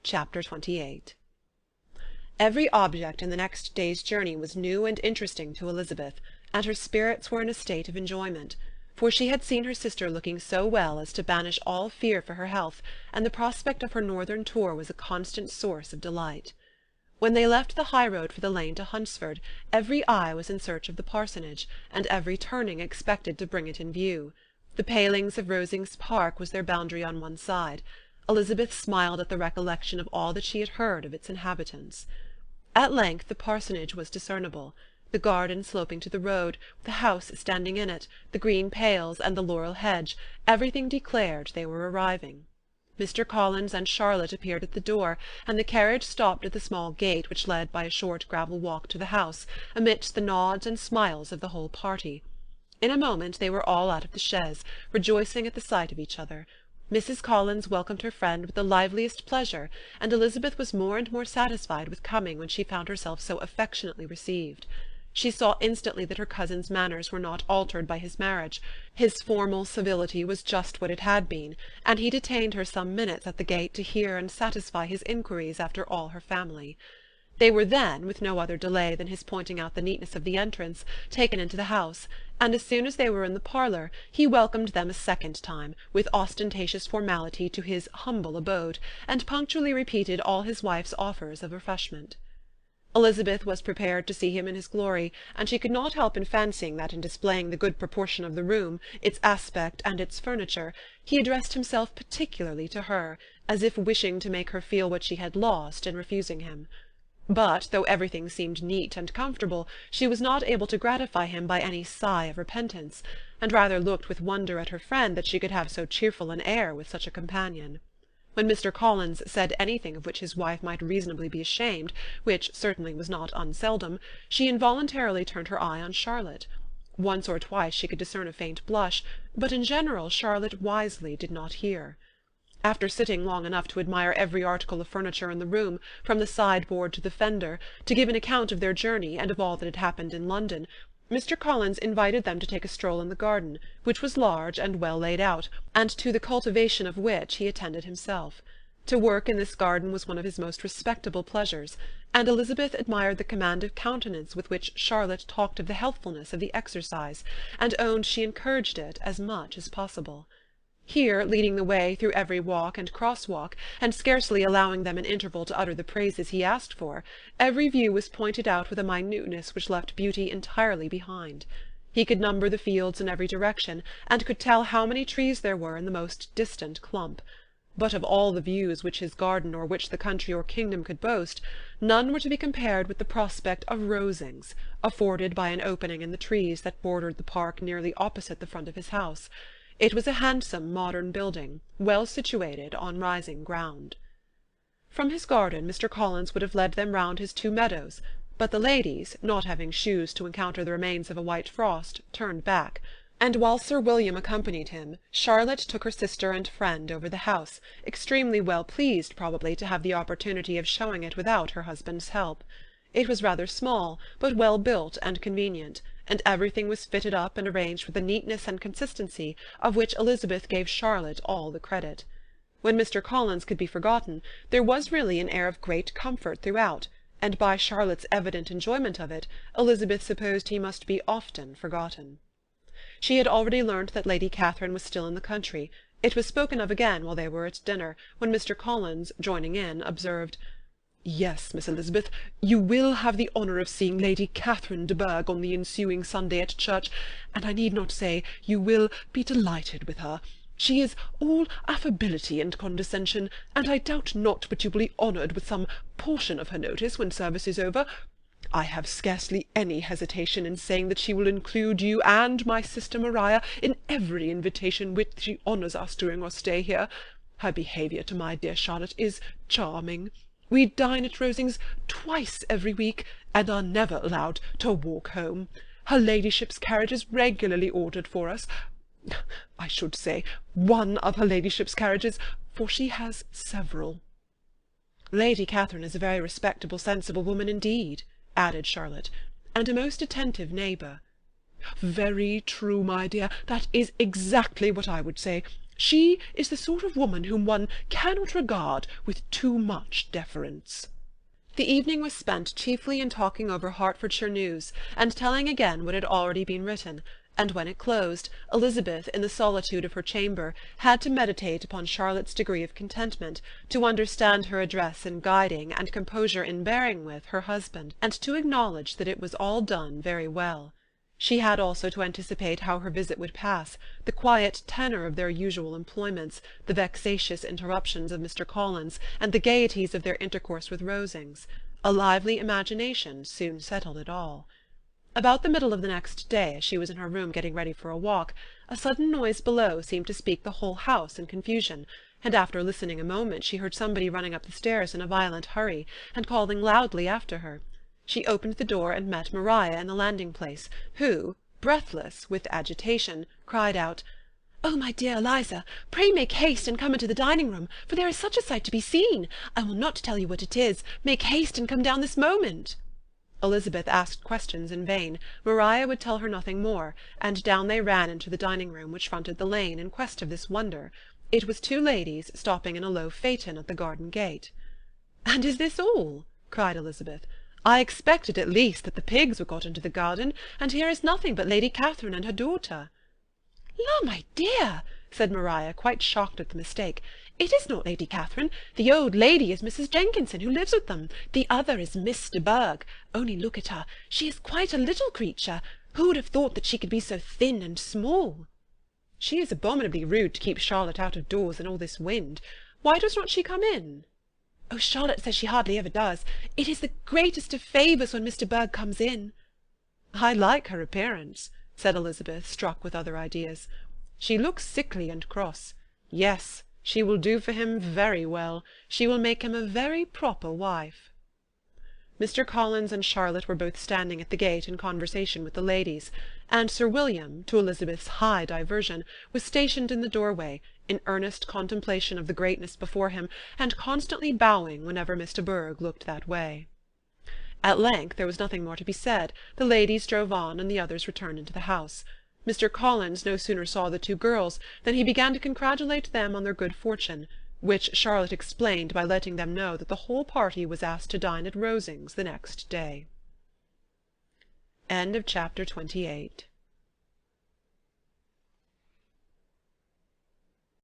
Chapter 28. Every object in the next day's journey was new and interesting to Elizabeth, and her spirits were in a state of enjoyment, for she had seen her sister looking so well as to banish all fear for her health, and the prospect of her northern tour was a constant source of delight. When they left the high road for the lane to Hunsford, every eye was in search of the parsonage, and every turning expected to bring it in view. The palings of Rosings Park was their boundary on one side. Elizabeth smiled at the recollection of all that she had heard of its inhabitants. At length the parsonage was discernible. The garden sloping to the road, the house standing in it, the green pales, and the laurel hedge, everything declared they were arriving. Mr. Collins and Charlotte appeared at the door, and the carriage stopped at the small gate which led by a short gravel walk to the house, amidst the nods and smiles of the whole party. In a moment they were all out of the chaise, rejoicing at the sight of each other. Mrs. Collins welcomed her friend with the liveliest pleasure, and Elizabeth was more and more satisfied with coming when she found herself so affectionately received. She saw instantly that her cousin's manners were not altered by his marriage. His formal civility was just what it had been, and he detained her some minutes at the gate to hear and satisfy his inquiries after all her family. They were then, with no other delay than his pointing out the neatness of the entrance, taken into the house, and as soon as they were in the parlour, he welcomed them a second time, with ostentatious formality, to his humble abode, and punctually repeated all his wife's offers of refreshment. Elizabeth was prepared to see him in his glory, and she could not help in fancying that in displaying the good proportion of the room, its aspect, and its furniture, he addressed himself particularly to her, as if wishing to make her feel what she had lost in refusing him. But, though everything seemed neat and comfortable, she was not able to gratify him by any sigh of repentance, and rather looked with wonder at her friend that she could have so cheerful an air with such a companion. When Mr. Collins said anything of which his wife might reasonably be ashamed, which certainly was not unseldom, she involuntarily turned her eye on Charlotte. Once or twice she could discern a faint blush, but in general Charlotte wisely did not hear. After sitting long enough to admire every article of furniture in the room, from the sideboard to the fender, to give an account of their journey and of all that had happened in London, Mr. Collins invited them to take a stroll in the garden, which was large and well laid out, and to the cultivation of which he attended himself. To work in this garden was one of his most respectable pleasures, and Elizabeth admired the command of countenance with which Charlotte talked of the healthfulness of the exercise, and owned she encouraged it as much as possible. Here, leading the way through every walk and cross-walk, and scarcely allowing them an interval to utter the praises he asked for, every view was pointed out with a minuteness which left beauty entirely behind. He could number the fields in every direction, and could tell how many trees there were in the most distant clump. But of all the views which his garden or which the country or kingdom could boast, none were to be compared with the prospect of Rosings, afforded by an opening in the trees that bordered the park nearly opposite the front of his house. It was a handsome modern building, well situated on rising ground. From his garden Mr. Collins would have led them round his 2 meadows, but the ladies, not having shoes to encounter the remains of a white frost, turned back, and while Sir William accompanied him, Charlotte took her sister and friend over the house, extremely well pleased probably to have the opportunity of showing it without her husband's help. It was rather small, but well built and convenient, and everything was fitted up and arranged with a neatness and consistency of which Elizabeth gave Charlotte all the credit. When Mr. Collins could be forgotten, there was really an air of great comfort throughout, and by Charlotte's evident enjoyment of it, Elizabeth supposed he must be often forgotten. She had already learnt that Lady Catherine was still in the country. It was spoken of again while they were at dinner, when Mr. Collins, joining in, observed, "Yes, Miss Elizabeth, you will have the honour of seeing Lady Catherine de Bourgh on the ensuing Sunday at church, and I need not say you will be delighted with her. She is all affability and condescension, and I doubt not but you will be honoured with some portion of her notice when service is over. I have scarcely any hesitation in saying that she will include you and my sister Maria in every invitation which she honours us during our stay here. Her behaviour to my dear Charlotte is charming. We dine at Rosings twice every week, and are never allowed to walk home. Her ladyship's carriage is regularly ordered for us. I should say one of her ladyship's carriages, for she has several." "Lady Catherine is a very respectable, sensible woman indeed," added Charlotte, "and a most attentive neighbour." "Very true, my dear, that is exactly what I would say. She is the sort of woman whom one cannot regard with too much deference." The evening was spent chiefly in talking over Hertfordshire news, and telling again what had already been written, and when it closed, Elizabeth, in the solitude of her chamber, had to meditate upon Charlotte's degree of contentment, to understand her address in guiding, and composure in bearing with, her husband, and to acknowledge that it was all done very well. She had also to anticipate how her visit would pass, the quiet tenor of their usual employments, the vexatious interruptions of Mr. Collins, and the gaieties of their intercourse with Rosings. A lively imagination soon settled it all. About the middle of the next day, as she was in her room getting ready for a walk, a sudden noise below seemed to speak the whole house in confusion, and after listening a moment she heard somebody running up the stairs in a violent hurry, and calling loudly after her. She opened the door and met Maria in the landing-place, who, breathless with agitation, cried out, "Oh, my dear Eliza, pray make haste and come into the dining-room, for there is such a sight to be seen. I will not tell you what it is. Make haste and come down this moment." Elizabeth asked questions in vain. Maria would tell her nothing more, and down they ran into the dining-room, which fronted the lane, in quest of this wonder. It was two ladies stopping in a low phaeton at the garden gate. "And is this all?" cried Elizabeth. "I expected at least that the pigs were got into the garden, and here is nothing but Lady Catherine and her daughter." "La, my dear!" said Maria, quite shocked at the mistake. "It is not Lady Catherine. The old lady is Mrs. Jenkinson, who lives with them. The other is Miss de Bourgh. Only look at her. She is quite a little creature. Who would have thought that she could be so thin and small?" "She is abominably rude to keep Charlotte out of doors in all this wind. Why does not she come in?" "Oh, Charlotte says she hardly ever does. It is the greatest of favours when Mr. Bourgh comes in." "I like her appearance," said Elizabeth, struck with other ideas. "She looks sickly and cross. Yes, she will do for him very well. She will make him a very proper wife." Mr. Collins and Charlotte were both standing at the gate in conversation with the ladies, and Sir William, to Elizabeth's high diversion, was stationed in the doorway, in earnest contemplation of the greatness before him, and constantly bowing whenever Miss de Bourgh looked that way. At length there was nothing more to be said. The ladies drove on, and the others returned into the house. Mr. Collins no sooner saw the two girls than he began to congratulate them on their good fortune, which Charlotte explained by letting them know that the whole party was asked to dine at Rosings the next day. Chapter 28